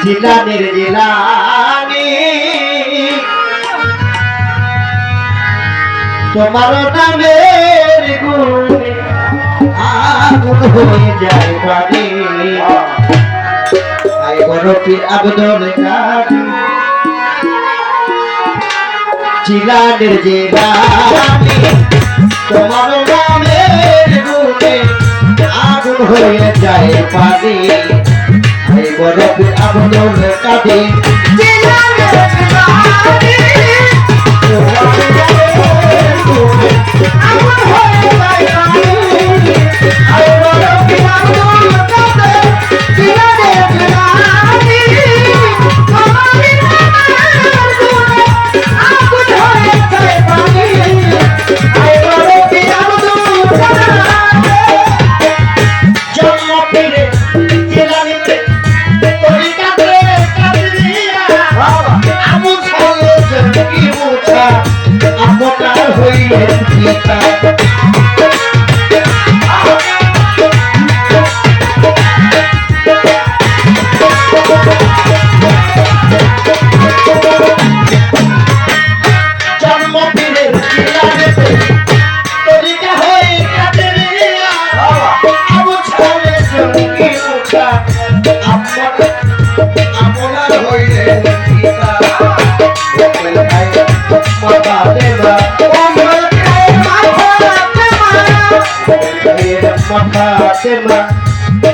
জিলানির জিলানি তোমার নামের গুণে আগুন হয়ে যায় পানি আই বরফি আব্দুল কাদের জিলানির জিলানি তোমার নামের গুণে আগুন হয়ে যায় পানি আই বরফি আব্দুল কাদের জিলানির জিলানি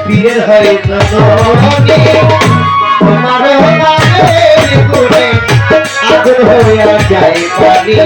পীরের হয়ে তোমার আগুন হয়ে যায় পানি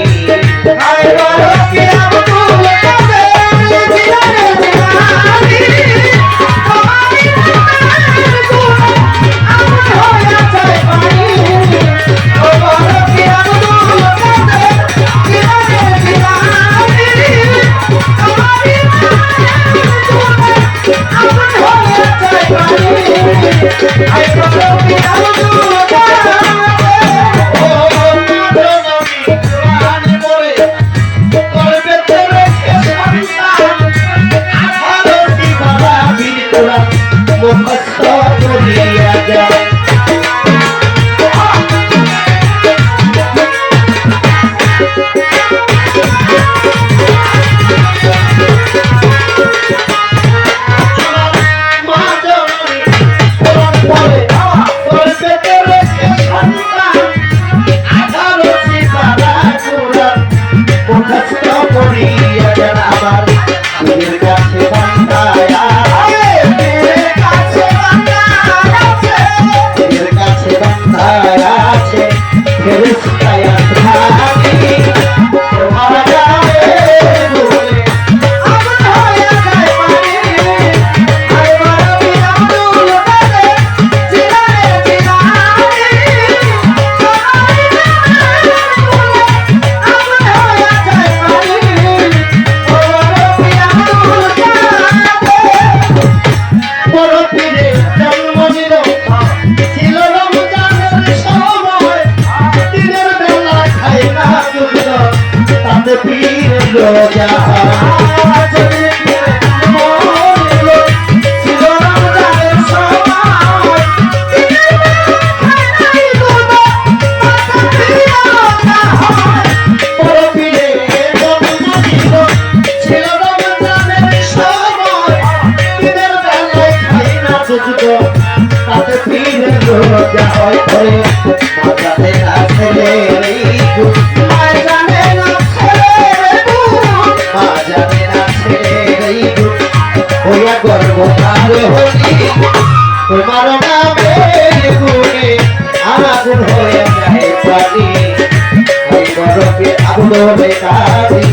তোমার নামের গুণে আগুন হয়ে যায় পানি ওই বরফে আগুন কাঁদি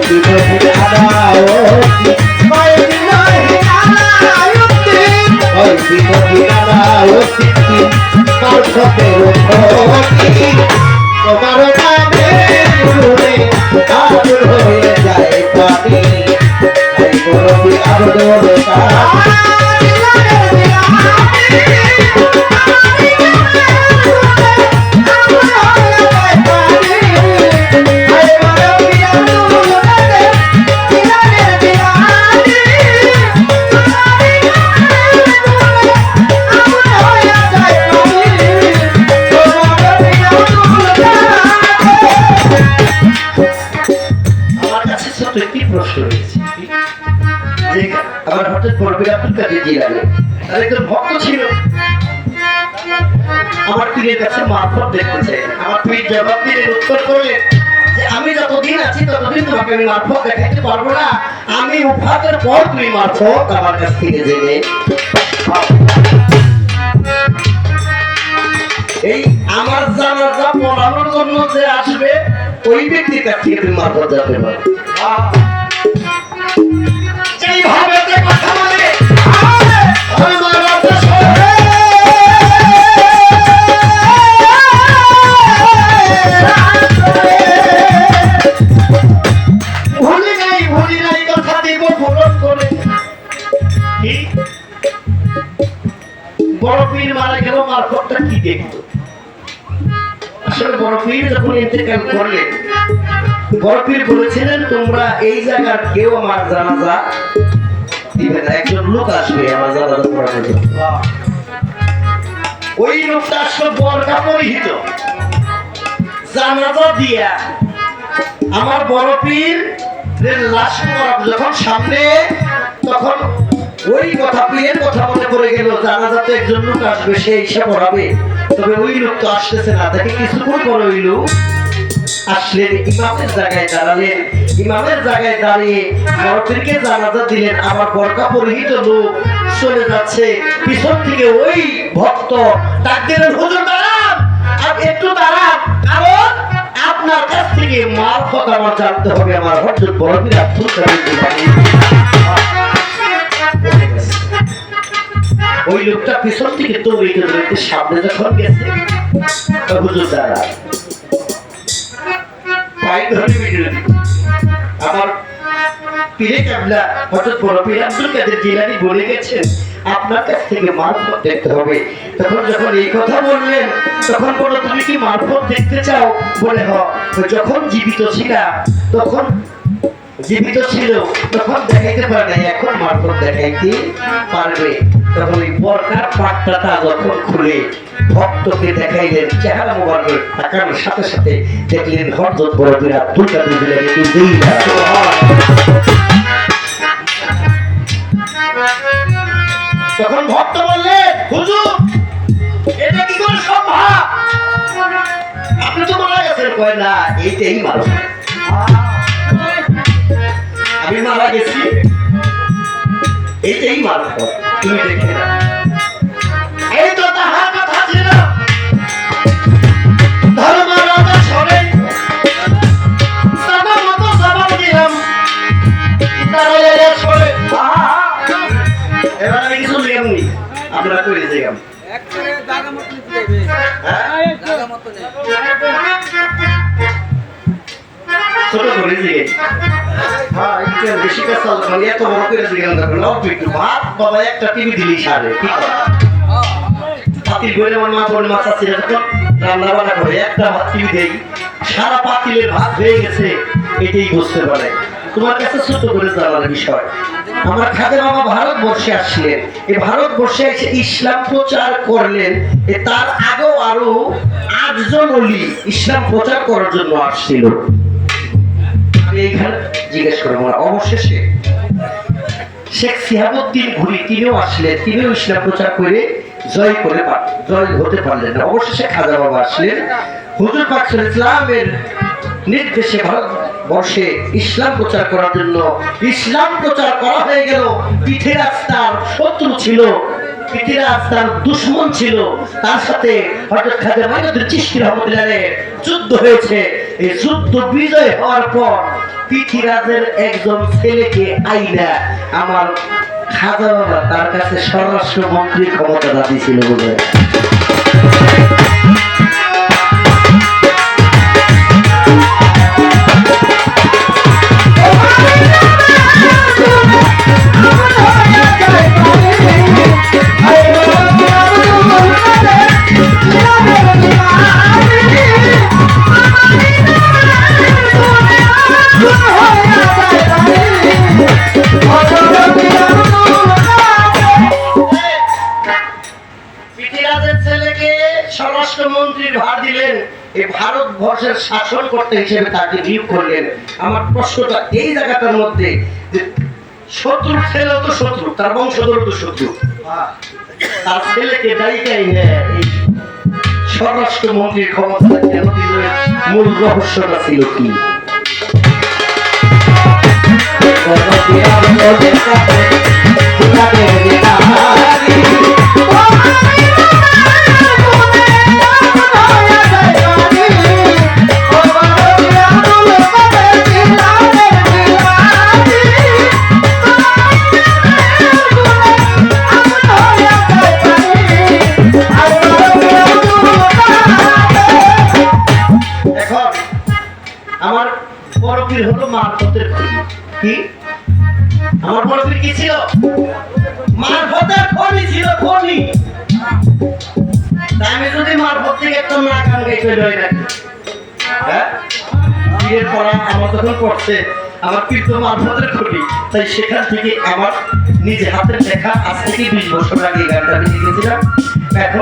বিনোদী আদায়তি ওই বিনোদী আদায়তি ওই বিনোদী আদায়তি মারফতের ক্ষতি তোমার নামে ঘুরে আগুন হয়ে যায় পানি ওই মুরব্বি আব্দুল কাদের আমার হঠাৎ পড়বে আব্দুল কাদের জিলানী তার একজন ভক্ত ছিল আমার পীরের কাছে মারফত দেখতে চাই আমার পীর জবাব দিয়ে উত্তর করলেন যে আমি যতদিন আছি ততদিন তোমাকে আমি মারফত দেখাইতে পারবো না আমি উফাতের পর তুমি মারফত আমার কাছ থেকে জেনে এই আমার জানাজা পড়ানোর জন্য যে আসবে ওই ব্যক্তির কাছ থেকে তুমি মারফত যেতে পারো যেইভাবে যে কথা বলে ভুলি নাই কথা দিব পূরণ করে বড় পীর মারা গেল মারফতটা কি দেখতো আসলে বড় পীর যখন ইন্তেকাল করলেন বড় পীর বলেছিলেন তোমরা এই জায়গার কেউ আমার জানাজা দিবে না একজন লোক আসবে আমার জানাজা পড়ানোর জন্য ওই লোকটা আসলে বর্গা পরিহিত জানাজা দিয়া আমার বড় পীর লাশ যখন সামনে তখন ওই কথা পীরের কথা মনে পড়ে গেল জানাজাতে একজন লোক আসবে সে এসে পড়াবে তবে ওই লোক তো আসতেছে না তাকে কিছুক্ষণ পরে ওই লোক আসলেন ইমামের জায়গায় দাঁড়ালেন ইমামের জায়গায় দাঁড়িয়ে বড় পীরকে জানাজা দিলেন আমার বর্গা পরিহিত লোক চলে যাচ্ছে পিছন থেকে ওই ভক্ত ডাক দিলেন হুজুর দাঁড়ান আর একটু দাঁড়ান কারণ আপনার কাছ থেকে মারফত আমার জানতে হবে আমার হযরত বড় পীর আব্দুল কাদের জিলানী ওই লোকটা পিছন থেকে দৌড়িতে দৌড়িতে সামনে যখন গেছে হুজুর দাঁড়ান আমার পীরে কাবলা হযরত বড় পীর আব্দুল কাদের জিলানী বলে গেছেন আপনার কাছ থেকে মারফত দেখতে হবে তখন যখন এই কথা বললেন তখন বলো তুমি কি মারফত দেখতে চাও বলে যখন জীবিত ছিলাম তখন জীবিত ছিল তখন দেখাইতে পারে নাই এখন মারফত দেখাইতে পারবে তখন ওই বর্গার পাট্টাটা যখন খুলে ভক্তকে দেখাইলেন চেহারা মোবারকের তাকানোর সাথে সাথে দেখলেন হযরত বড় পীর আব্দুল কাদের জিলানী নিজেই তখন ভক্ত বললেন হুজুর এটা কি করে সম্ভব আপনি তো মারা গেছেন কয় না এইটাই মারো আমি মারা গেছি এইটাই মারো তুমি দেখে না এই তো তাহার কথা ছিল ধর্ম রাজা সরে তার মতো জবাব দিলাম তারা সরে এবার আমি কিছু লেমনি আমরা করে যাইলাম ছোট করে দিয়ে বেশি কথা মানে এত বড় করে দিয়ে একটু ভাত বাবা একটা টিভি দিলি সারে ঠিক পাতিল করে আমার মা বোন মাছ আছে যখন রান্না বান্না করে একটা ভাত টিভি দেই সারা পাতিলের ভাত হয়ে গেছে এটাই বুঝতে পারে তোমার কাছে ছোট করে জানার বিষয় আমার খাদের বাবা ভারতবর্ষে আসলেন এই ভারতবর্ষে এসে ইসলাম প্রচার করলেন তার আগেও আরো 8 জন ওলি ইসলাম প্রচার করার জন্য আসছিল আমি এইখানে জিজ্ঞেস করবো অবশেষে শেখ সিহাবুদ্দিন ঘুরি তিনিও আসলেন তিনিও ইসলাম প্রচার করে জয় হতে পারলেন না অবশেষে খাজা বাবা আসলেন হুজুর পাক সাল্লাল্লাহু আলাইহি ওয়াসাল্লামের নির্দেশে ভারতবর্ষে ইসলাম প্রচার করার জন্য ইসলাম প্রচার করা হয়ে গেল পিঠের রাস্তার শত্রু ছিল পিঠের রাস্তার দুশমন ছিল তার সাথে হযরত খাজা মাইনুদ্দিন চিশতি রহমাতুল্লাহ আলাইহি যুদ্ধ হয়েছে এই যুদ্ধ বিজয় হওয়ার পর পৃথিরাজের একজন ছেলেকে আইনা আমার খাজা বাবা তার কাছে স্বরাষ্ট্রমন্ত্রী ক্ষমতা দাবি ছিল বলে। স্বরাষ্ট্রমন্ত্রীর ভার দিলেন, এই ভারতবর্ষের শাসন করতে হিসেবে তাকে নিয়োগ করলেন। আমার প্রশ্নটা এই জায়গাটার মধ্যে যে শত্রুর ছেলেও তো শত্রু, তার বংশধর তো শত্রু, তার ছেলেকে দায়িকাই নেয় এই স্বরাষ্ট্রমন্ত্রীর ক্ষমতা কেন দিল? মূল রহস্যটা ছিল কি? আমার বড় পীর হলো মারফতের খনি। কি আমার বড় পীর কি ছিল? মারফতের খনি ছিল, খনি। আমি যদি মারফত থেকে একটা না গান গাইতে লই রাখি, হ্যাঁ, পীরের পড়া আমার যখন পড়ছে, আমার পীর তো মারফতের খনি, তাই সেখান থেকে আমার নিজে হাতের লেখা আজ থেকে 20 বছর আগে গানটা আমি লিখেছিলাম। এখন